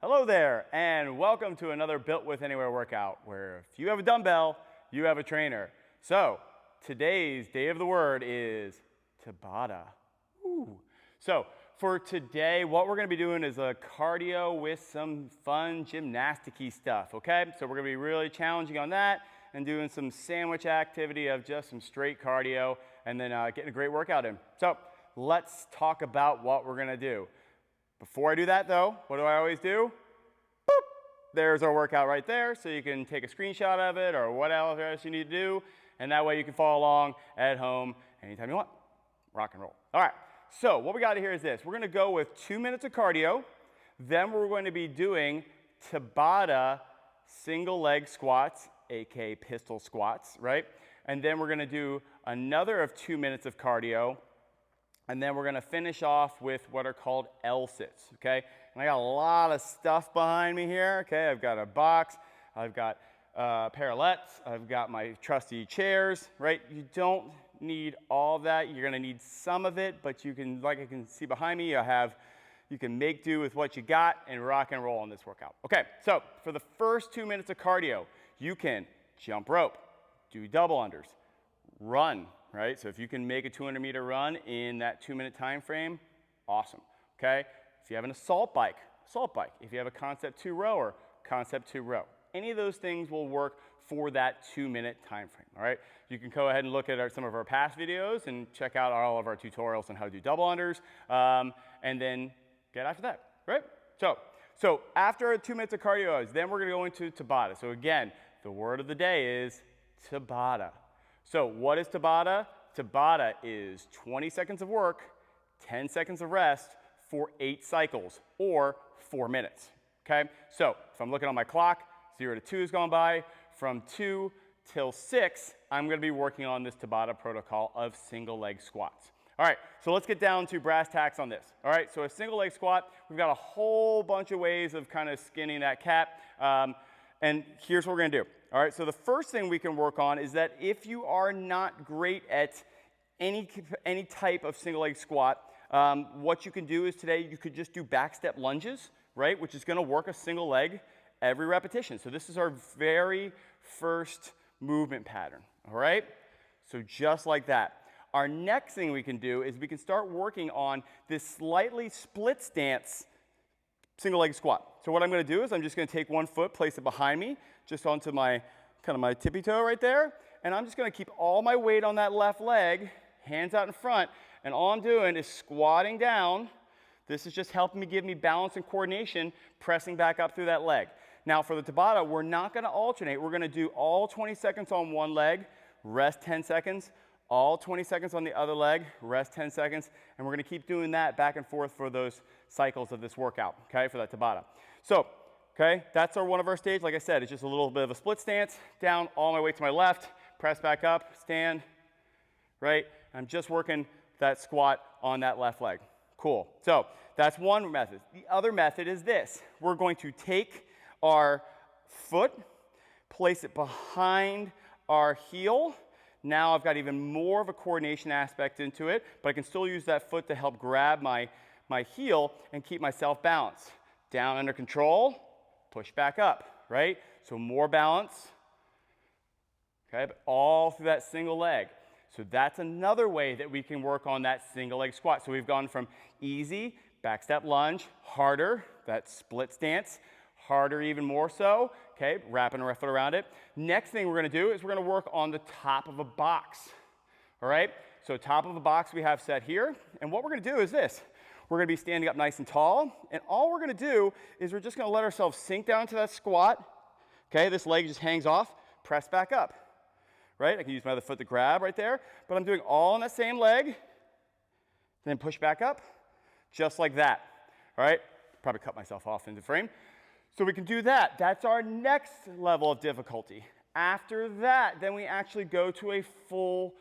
Hello there, and welcome to another Built With Anywhere workout, where if you have a dumbbell, you have a trainer. So, today's day of the word is Tabata. Ooh. So, for today, what we're going to be doing is a cardio with some fun gymnastic-y stuff, okay? So we're going to be really challenging on that and doing some sandwich activity of just some straight cardio and then getting a great workout in. So, let's talk about what we're going to do. Before I do that though, what do I always do? Boop! There's our workout right there, so you can take a screenshot of it or what else you need to do, and that way you can follow along at home anytime you want. Rock and roll. All right, so what we got here is this. We're gonna go with 2 minutes of cardio, then we're going to be doing Tabata single leg squats, aka pistol squats, right? And then we're gonna do another of 2 minutes of cardio, and then we're going to finish off with what are called L-sits, okay? And I got a lot of stuff behind me here, okay? I've got a box, I've got parallettes, I've got my trusty chairs, right? You don't need all of that. You're going to need some of it, but you can, like I can see behind me, you can make do with what you got and rock and roll on this workout. Okay, so for the first 2 minutes of cardio, you can jump rope, do double unders, run, right? So if you can make a 200-meter run in that 2-minute time frame, awesome, okay? If you have an assault bike. If you have a Concept 2 rower, Concept 2 row. Any of those things will work for that 2-minute time frame, all right? You can go ahead and look at some of our past videos and check out all of our tutorials on how to do double unders, and then get after that, right? So after 2 minutes of cardio, then we're gonna go into Tabata. So again, the word of the day is Tabata. So what is Tabata? Tabata is 20 seconds of work, 10 seconds of rest for 8 cycles or 4 minutes, okay? So if I'm looking on my clock, 0 to 2 has gone by. From 2 till 6, I'm gonna be working on this Tabata protocol of single leg squats. All right, so let's get down to brass tacks on this. All right, so a single leg squat, we've got a whole bunch of ways of kind of skinning that cat. And here's what we're gonna do. All right, so the first thing we can work on is that if you are not great at any type of single leg squat, what you can do is today you could just do back step lunges, right? Which is gonna work a single leg every repetition. So this is our very first movement pattern, all right? So just like that. Our next thing we can do is we can start working on this slightly split stance single leg squat. So what I'm going to do is I'm just going to take one foot, place it behind me, just onto my my tippy toe right there, and I'm just going to keep all my weight on that left leg, hands out in front, and all I'm doing is squatting down. This is just helping me, give me balance and coordination, pressing back up through that leg. Now for the Tabata, we're not going to alternate. We're going to do all 20 seconds on one leg, rest 10 seconds, all 20 seconds on the other leg, rest 10 seconds, and we're going to keep doing that back and forth for those cycles of this workout, okay, for that Tabata. So, okay, that's one of our stages. Like I said, it's just a little bit of a split stance, down, all my weight to my left, press back up, stand, right? I'm just working that squat on that left leg. Cool. So that's one method. The other method is this. We're going to take our foot, place it behind our heel. Now I've got even more of a coordination aspect into it, but I can still use that foot to help grab my heel and keep myself balanced. Down under control, push back up, right? So more balance, okay, but all through that single leg. So that's another way that we can work on that single leg squat. So we've gone from easy, back step lunge, harder, that split stance, harder even more so, okay, wrapping our foot around it. Next thing we're gonna do is we're gonna work on the top of a box, all right? So top of a box we have set here, and what we're gonna do is this. We're gonna be standing up nice and tall, and all we're gonna do is we're just gonna let ourselves sink down to that squat, okay? This leg just hangs off, press back up, right? I can use my other foot to grab right there, but I'm doing all on that same leg, then push back up, just like that, all right? Probably cut myself off in the frame. So we can do that. That's our next level of difficulty. After that, then we actually go to a full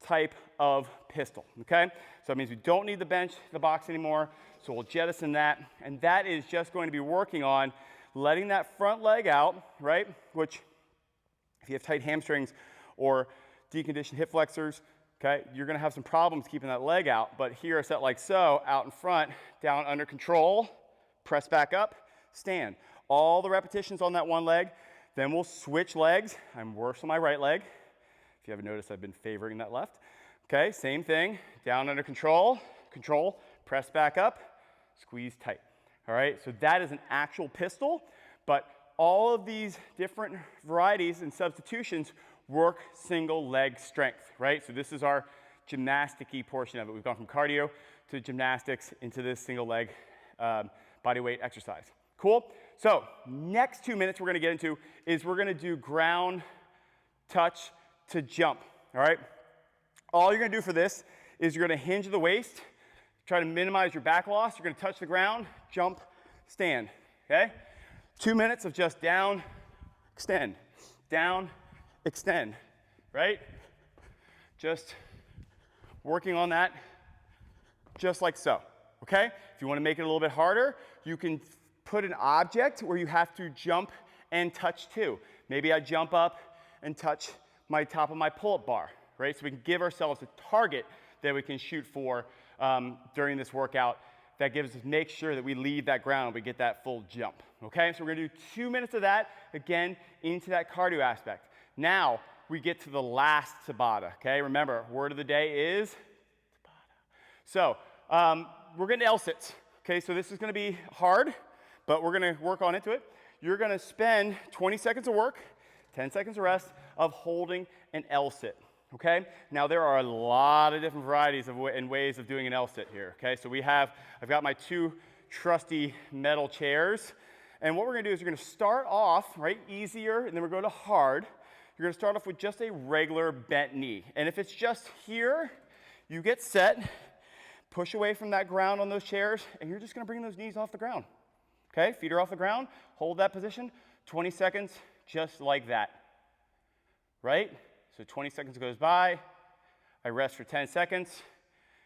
type of pistol, okay? So that means we don't need the bench, the box anymore, so we'll jettison that, and that is just going to be working on letting that front leg out, right? Which, if you have tight hamstrings or deconditioned hip flexors, okay, you're gonna have some problems keeping that leg out, but here, set like so, out in front, down under control, press back up, stand. All the repetitions on that one leg. Then we'll switch legs. I'm worse on my right leg. If you haven't noticed, I've been favoring that left. Okay, same thing. Down under control, control, press back up, squeeze tight. All right, so that is an actual pistol, but all of these different varieties and substitutions work single leg strength, right? So this is our gymnastic-y portion of it. We've gone from cardio to gymnastics into this single leg body weight exercise. Cool? So next 2 minutes we're gonna get into is we're gonna do ground, touch to jump, all right? All you're gonna do for this is you're gonna hinge the waist, try to minimize your back loss. You're gonna touch the ground, jump, stand, okay? 2 minutes of just down, extend, right? Just working on that just like so, okay? If you wanna make it a little bit harder, you can put an object where you have to jump and touch too. Maybe I jump up and touch my top of my pull-up bar, right? So we can give ourselves a target that we can shoot for during this workout that gives us, make sure that we leave that ground, we get that full jump, okay? So we're gonna do 2 minutes of that, again, into that cardio aspect. Now, we get to the last Tabata, okay? Remember, word of the day is Tabata. So, we're gonna L-sits, okay? So this is gonna be hard, but we're gonna work on into it. You're gonna spend 20 seconds of work, 10 seconds of rest, of holding an L-sit. Okay? Now there are a lot of different varieties of and ways of doing an L-sit here. Okay? So I've got my 2 trusty metal chairs. And what we're gonna do is we're gonna start off, right, easier, and then we're going to hard. You're gonna start off with just a regular bent knee. And if it's just here, you get set, push away from that ground on those chairs, and you're just gonna bring those knees off the ground. Okay? Feet are off the ground, hold that position, 20 seconds, just like that. Right? So 20 seconds goes by, I rest for 10 seconds,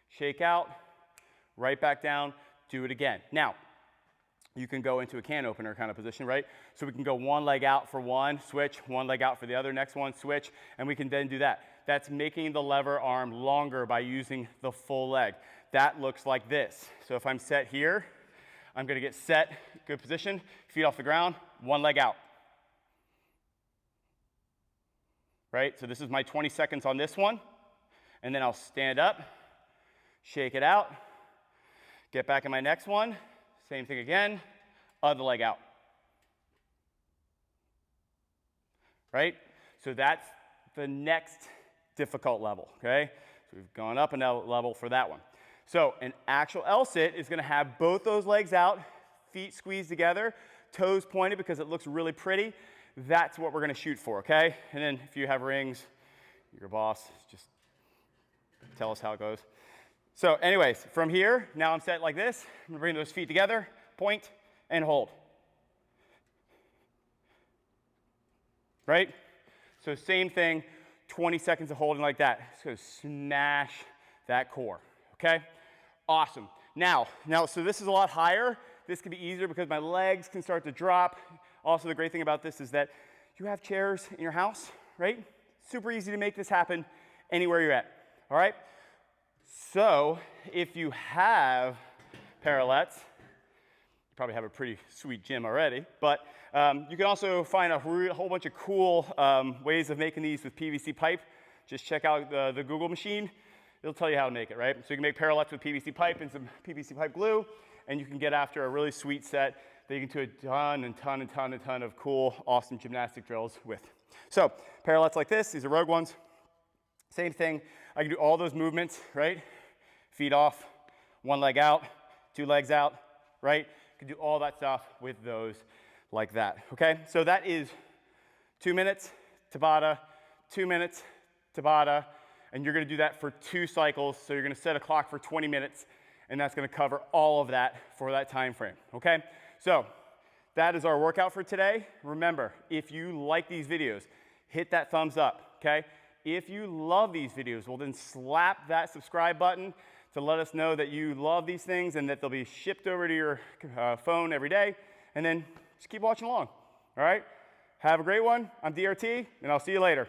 shake out, right back down, do it again. Now, you can go into a can opener kind of position, right? So we can go one leg out for one, switch, one leg out for the other, next one, switch, and we can then do that. That's making the lever arm longer by using the full leg. That looks like this. So if I'm set here, I'm gonna get set, good position, feet off the ground, one leg out. Right? So this is my 20 seconds on this one. And then I'll stand up, shake it out, get back in my next one, same thing again, other leg out. Right? So that's the next difficult level, okay? So we've gone up a level for that one. So an actual L-sit is gonna have both those legs out, feet squeezed together, toes pointed because it looks really pretty. That's what we're gonna shoot for, okay? And then if you have rings, your boss, just tell us how it goes. So anyways, from here, now I'm set like this. I'm gonna bring those feet together, point, and hold. Right? So same thing, 20 seconds of holding like that. Just gonna smash that core, okay? Awesome. Now, so this is a lot higher. This can be easier because my legs can start to drop. Also, the great thing about this is that you have chairs in your house, right? Super easy to make this happen anywhere you're at, all right? So if you have parallettes, you probably have a pretty sweet gym already, but you can also find a whole bunch of cool ways of making these with PVC pipe. Just check out the Google machine. It'll tell you how to make it, right? So you can make parallettes with PVC pipe and some PVC pipe glue, and you can get after a really sweet set that you can do a ton of cool, awesome gymnastic drills with. So parallettes like this, these are Rogue ones. Same thing, I can do all those movements, right? Feet off, one leg out, two legs out, right? You can do all that stuff with those like that, okay? So that is 2 minutes, Tabata, 2 minutes, Tabata, and you're gonna do that for 2 cycles. So you're gonna set a clock for 20 minutes, and that's gonna cover all of that for that time frame, okay? So that is our workout for today. Remember, if you like these videos, hit that thumbs up, okay? If you love these videos, well then slap that subscribe button to let us know that you love these things and that they'll be shipped over to your phone every day. And then just keep watching along, all right? Have a great one. I'm DRT, and I'll see you later.